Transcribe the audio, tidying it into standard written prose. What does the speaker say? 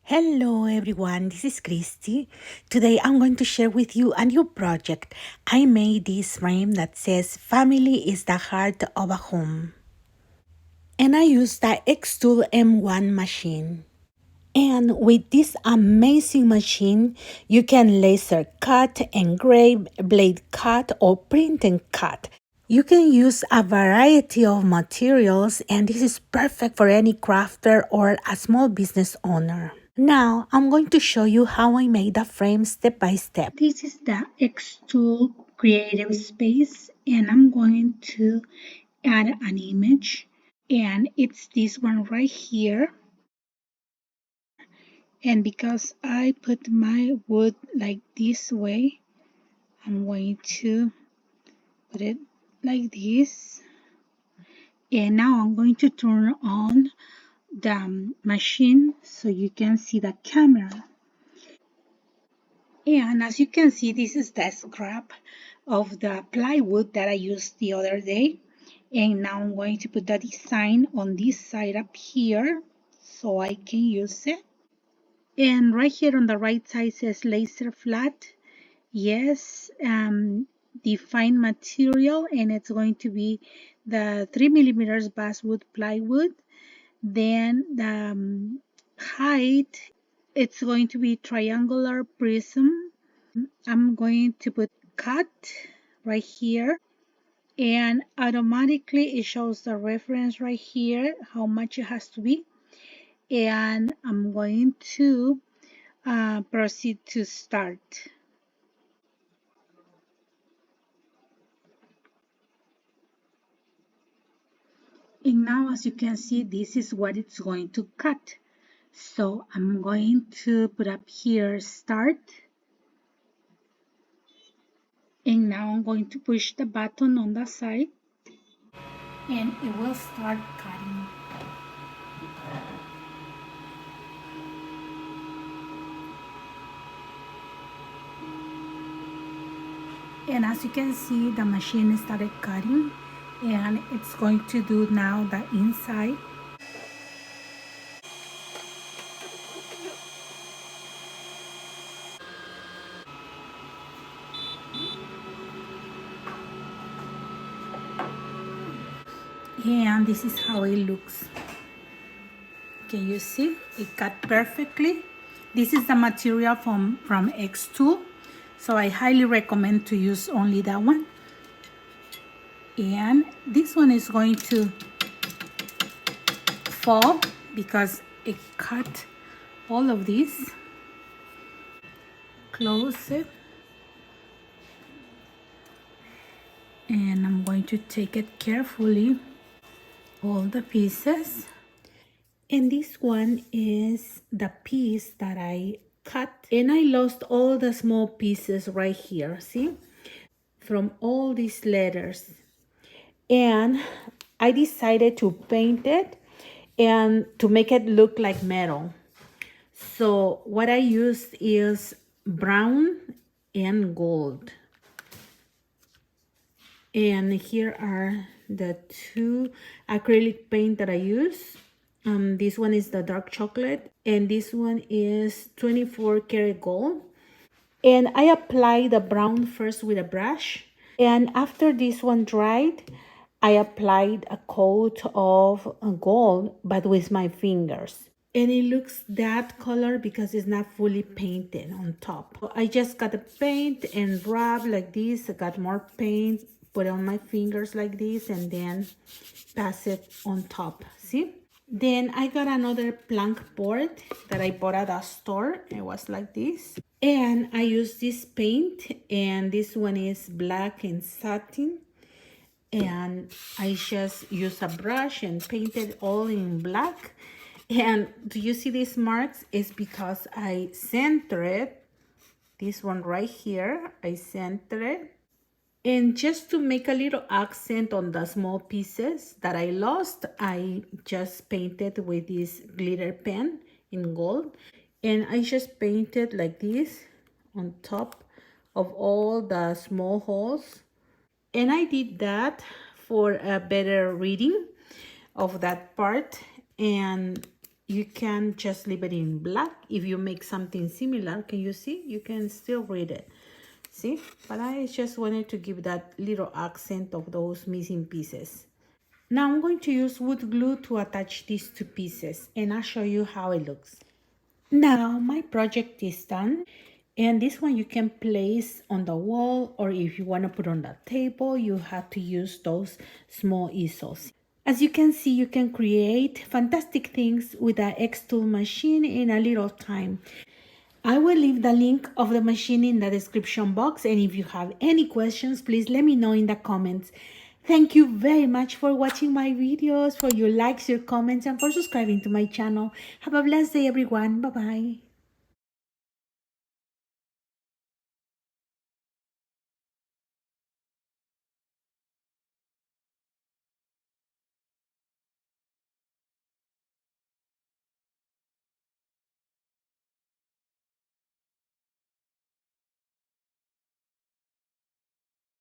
Hello everyone, this is Christy. Today I'm going to share with you a new project. I made this frame that says family is the heart of a home. And I used the XTOOL M1 machine. And with this amazing machine, you can laser cut, engrave, blade cut, or print and cut. You can use a variety of materials, and this is perfect for any crafter or a small business owner. Now, I'm going to show you how I made the frame step by step. This is the XTOOL Creative Space, and I'm going to add an image, and it's this one right here. And because I put my wood like this way, I'm going to put it like this. And now I'm going to turn on the machine so you can see the camera. And as you can see, this is the scrap of the plywood that I used the other day. And now I'm going to put the design on this side up here so I can use it. And right here on the right side says laser flat. Yes, define material, and it's going to be the 3mm basswood plywood. Then the height, it's going to be triangular prism. I'm going to put cut right here, and automatically it shows the reference right here, how much it has to be. And I'm going to proceed to start. And now, as you can see, this is what it's going to cut. So I'm going to put up here start. And now I'm going to push the button on the side, and it will start cutting. And as you can see, the machine started cutting, and it's going to do now the inside. And this is how it looks. Can you see? It cut perfectly. This is the material from XTOOL. So I highly recommend to use only that one. And this one is going to fall because it cut all of this. Close it. And I'm going to take it carefully, all the pieces. And this one is the piece that I cut, and I lost all the small pieces right here, see, from all these letters. And I decided to paint it and to make it look like metal. So what I used is brown and gold. And here are the two acrylic paint that I use. This one is the dark chocolate, and this one is 24 karat gold. And I apply the brown first with a brush. And after this one dried, I applied a coat of gold, but with my fingers. And it looks that color because it's not fully painted on top. So I just got the paint and rub like this. I got more paint, put it on my fingers like this, and then pass it on top. See? Then I got another plank board that I bought at a store. It was like this. And I use this paint, and this one is black and satin. And I just use a brush and paint it all in black. And do you see these marks? It's because I center it. This one right here, I center it. And just to make a little accent on the small pieces that I lost, I just painted with this glitter pen in gold. And I just painted like this on top of all the small holes. And I did that for a better reading of that part. And you can just leave it in black. If you make something similar, can you see? You can still read it. See? But I just wanted to give that little accent of those missing pieces. Now I'm going to use wood glue to attach these two pieces, and I'll show you how it looks. Now my project is done, and this one you can place on the wall, or if you want to put on the table, you have to use those small easels. As you can see, you can create fantastic things with the XTOOL machine in a little time. I will leave the link of the machine in the description box, and if you have any questions, please let me know in the comments. Thank you very much for watching my videos, for your likes, your comments, and for subscribing to my channel. Have a blessed day, everyone. Bye-bye.